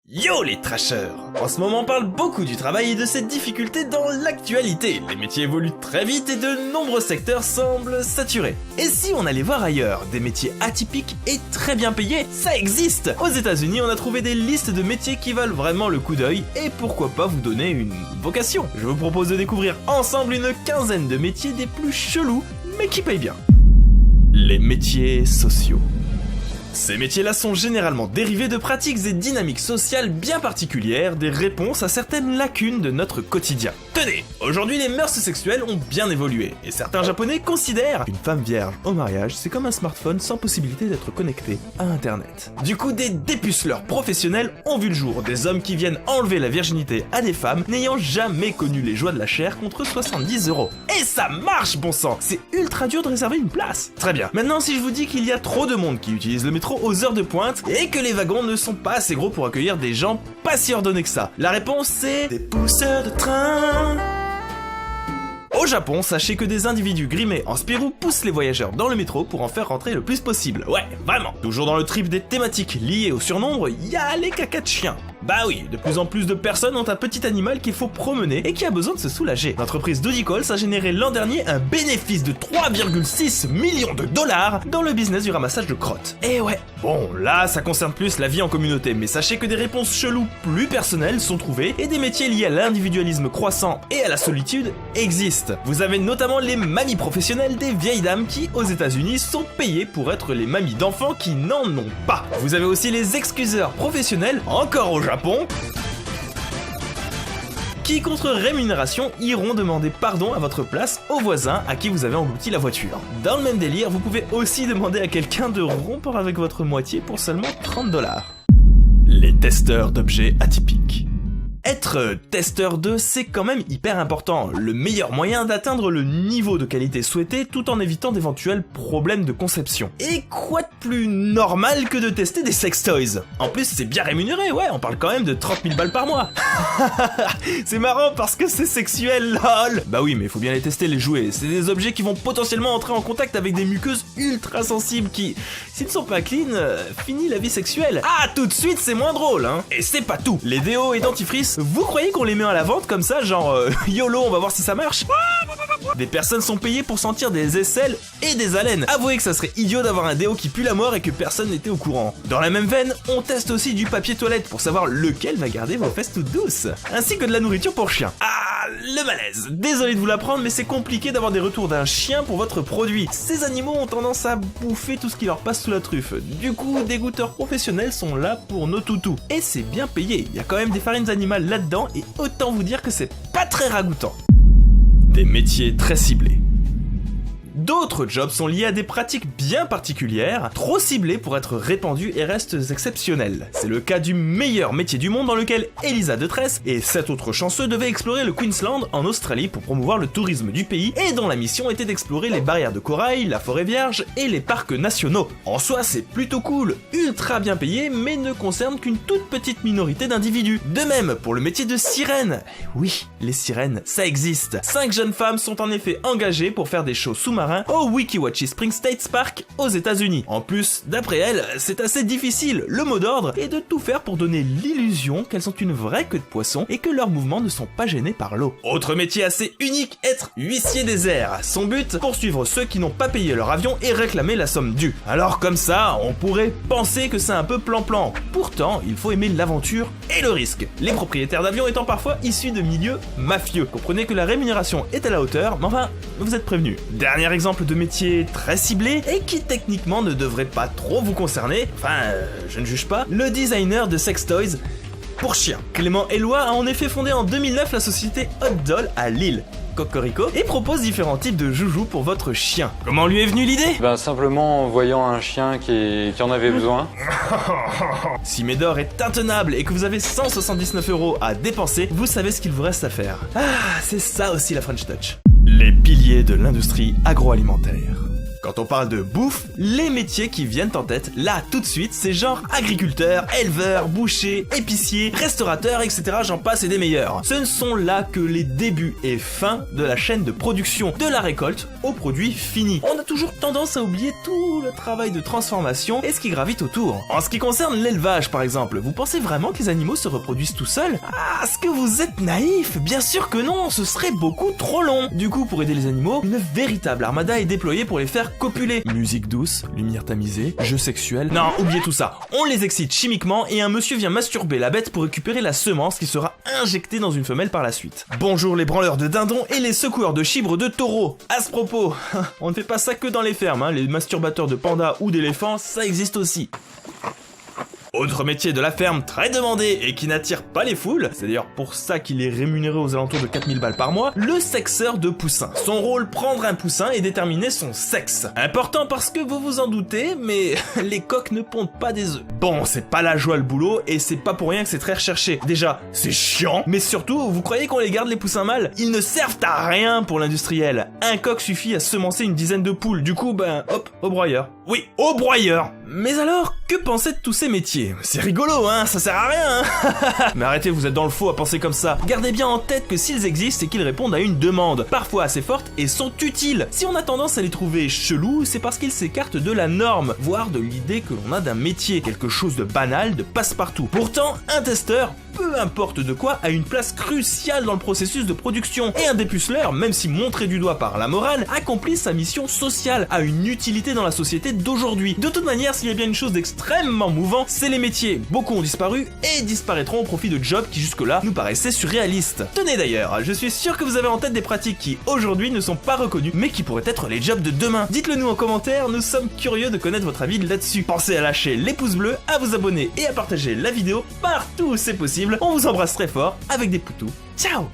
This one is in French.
Yo les trashers! En ce moment on parle beaucoup du travail et de ses difficultés dans l'actualité. Les métiers évoluent très vite et de nombreux secteurs semblent saturés. Et si on allait voir ailleurs, des métiers atypiques et très bien payés, ça existe! Aux États-Unis on a trouvé des listes de métiers qui valent vraiment le coup d'œil et pourquoi pas vous donner une vocation. Je vous propose de découvrir ensemble une quinzaine de métiers des plus chelous mais qui payent bien. Les métiers sociaux. Ces métiers-là sont généralement dérivés de pratiques et dynamiques sociales bien particulières, des réponses à certaines lacunes de notre quotidien. Tenez, aujourd'hui les mœurs sexuelles ont bien évolué, et certains japonais considèrent qu'une femme vierge au mariage, c'est comme un smartphone sans possibilité d'être connecté à internet. Du coup, des dépuceleurs professionnels ont vu le jour, des hommes qui viennent enlever la virginité à des femmes n'ayant jamais connu les joies de la chair contre 70 €. Et ça marche, bon sang! C'est ultra dur de réserver une place. Très bien, maintenant si je vous dis qu'il y a trop de monde qui utilise le métro aux heures de pointe et que les wagons ne sont pas assez gros pour accueillir des gens pas si ordonnés que ça. La réponse c'est des pousseurs de train. Au Japon, sachez que des individus grimés en Spirou poussent les voyageurs dans le métro pour en faire rentrer le plus possible. Ouais, vraiment. Toujours dans le trip des thématiques liées au surnombre, il y a les cacas de chiens. Bah oui, de plus en plus de personnes ont un petit animal qu'il faut promener et qui a besoin de se soulager. L'entreprise Doodicalls a généré l'an dernier un bénéfice de 3,6 millions de dollars dans le business du ramassage de crottes. Et ouais, bon là ça concerne plus la vie en communauté, mais sachez que des réponses cheloues plus personnelles sont trouvées et des métiers liés à l'individualisme croissant et à la solitude existent. Vous avez notamment les mamies professionnelles des vieilles dames qui, aux États-Unis, sont payées pour être les mamies d'enfants qui n'en ont pas. Vous avez aussi les excuseurs professionnels, encore au Japon, qui, contre rémunération, iront demander pardon à votre place aux voisins à qui vous avez englouti la voiture. Dans le même délire, vous pouvez aussi demander à quelqu'un de rompre avec votre moitié pour seulement 30 $. Les testeurs d'objets atypiques. Être testeur de, c'est quand même hyper important, le meilleur moyen d'atteindre le niveau de qualité souhaité tout en évitant d'éventuels problèmes de conception. Et quoi de plus normal que de tester des sextoys? En plus c'est bien rémunéré, ouais, on parle quand même de 30 000 balles par mois. C'est marrant parce que c'est sexuel, lol. Bah oui, mais faut bien les tester, les jouets, c'est des objets qui vont potentiellement entrer en contact avec des muqueuses ultra sensibles qui, s'ils ne sont pas clean, finit la vie sexuelle. Ah, tout de suite c'est moins drôle, hein. Et c'est pas tout, les déos et dentifrices, vous croyez qu'on les met à la vente comme ça, genre YOLO, on va voir si ça marche? Des personnes sont payées pour sentir des aisselles et des haleines. Avouez que ça serait idiot d'avoir un déo qui pue la mort et que personne n'était au courant. Dans la même veine, on teste aussi du papier toilette pour savoir lequel va garder vos fesses toutes douces. Ainsi que de la nourriture pour chien. Ah, le malaise. Désolé de vous l'apprendre, mais c'est compliqué d'avoir des retours d'un chien pour votre produit. Ces animaux ont tendance à bouffer tout ce qui leur passe sous la truffe. Du coup, des goûteurs professionnels sont là pour nos toutous. Et c'est bien payé. Il y a quand même des farines animales là-dedans et autant vous dire que c'est pas très ragoûtant. Des métiers très ciblés. D'autres jobs sont liés à des pratiques bien particulières, trop ciblées pour être répandues et restent exceptionnelles. C'est le cas du meilleur métier du monde dans lequel Elisa de Tresse et 7 autres chanceux devaient explorer le Queensland en Australie pour promouvoir le tourisme du pays et dont la mission était d'explorer les barrières de corail, la forêt vierge et les parcs nationaux. En soi, c'est plutôt cool, ultra bien payé, mais ne concerne qu'une toute petite minorité d'individus. De même pour le métier de sirène. Oui, les sirènes, ça existe. 5 jeunes femmes sont en effet engagées pour faire des shows sous-marins au Weeki Wachee Spring State Park aux États-Unis. En plus, d'après elles, c'est assez difficile. Le mot d'ordre est de tout faire pour donner l'illusion qu'elles ont une vraie queue de poisson et que leurs mouvements ne sont pas gênés par l'eau. Autre métier assez unique, être huissier des airs. Son but, poursuivre ceux qui n'ont pas payé leur avion et réclamer la somme due. Alors comme ça, on pourrait penser que c'est un peu plan-plan. Pourtant, il faut aimer l'aventure et le risque. Les propriétaires d'avions étant parfois issus de milieux mafieux. Comprenez que la rémunération est à la hauteur, mais enfin, vous êtes prévenus. Dernier exemple de métier très ciblé et qui techniquement ne devrait pas trop vous concerner, enfin je ne juge pas, le designer de sextoys pour chiens. Clément Eloi a en effet fondé en 2009 la société Hot Doll à Lille, Cocorico, et propose différents types de joujoux pour votre chien. Comment lui est venue l'idée? Simplement en voyant un chien qui en avait besoin. Si Médor est intenable et que vous avez 179 € à dépenser, vous savez ce qu'il vous reste à faire. Ah, c'est ça aussi la French Touch. Les piliers de l'industrie agroalimentaire. Quand on parle de bouffe, les métiers qui viennent en tête, là tout de suite, c'est genre agriculteur, éleveur, boucher, épicier, restaurateur, etc. J'en passe et des meilleurs. Ce ne sont là que les débuts et fins de la chaîne de production, de la récolte au produit fini. On a toujours tendance à oublier tout le travail de transformation et ce qui gravite autour. En ce qui concerne l'élevage par exemple, vous pensez vraiment que les animaux se reproduisent tout seuls? Ah, est-ce que vous êtes naïf? Bien sûr que non, ce serait beaucoup trop long. Du coup, pour aider les animaux, une véritable armada est déployée pour les faire copuler. Musique douce, lumière tamisée, jeux sexuels... Non, oubliez tout ça. On les excite chimiquement et un monsieur vient masturber la bête pour récupérer la semence qui sera injectée dans une femelle par la suite. Bonjour les branleurs de dindons et les secoueurs de chibres de taureaux. À ce propos, on ne fait pas ça que dans les fermes, hein. Les masturbateurs de pandas ou d'éléphants, ça existe aussi. Autre métier de la ferme très demandé et qui n'attire pas les foules, c'est d'ailleurs pour ça qu'il est rémunéré aux alentours de 4000 balles par mois, le sexeur de poussins. Son rôle, prendre un poussin et déterminer son sexe. Important parce que vous vous en doutez, mais les coqs ne pondent pas des œufs. Bon, c'est pas la joie le boulot et c'est pas pour rien que c'est très recherché. Déjà, c'est chiant, mais surtout, vous croyez qu'on les garde les poussins mâles? Ils ne servent à rien pour l'industriel. Un coq suffit à semencer une dizaine de poules, du coup, ben, hop, au broyeur. Oui, au broyeur. Mais alors, que penser de tous ces métiers? C'est rigolo, hein, ça sert à rien, hein. Mais arrêtez, vous êtes dans le faux à penser comme ça. Gardez bien en tête que s'ils existent, c'est qu'ils répondent à une demande, parfois assez forte, et sont utiles. Si on a tendance à les trouver chelous, c'est parce qu'ils s'écartent de la norme, voire de l'idée que l'on a d'un métier, quelque chose de banal, de passe-partout. Pourtant, un testeur, peu importe de quoi, a une place cruciale dans le processus de production. Et un dépuceleur, même si montré du doigt par la morale, accomplit sa mission sociale, a une utilité dans la société d'aujourd'hui. De toute manière, s'il y a bien une chose d'extrêmement mouvant, c'est les métiers. Beaucoup ont disparu et disparaîtront au profit de jobs qui jusque-là nous paraissaient surréalistes. Tenez d'ailleurs, je suis sûr que vous avez en tête des pratiques qui aujourd'hui ne sont pas reconnues, mais qui pourraient être les jobs de demain. Dites-le nous en commentaire, nous sommes curieux de connaître votre avis là-dessus. Pensez à lâcher les pouces bleus, à vous abonner et à partager la vidéo partout où c'est possible. On vous embrasse très fort avec des poutous. Ciao!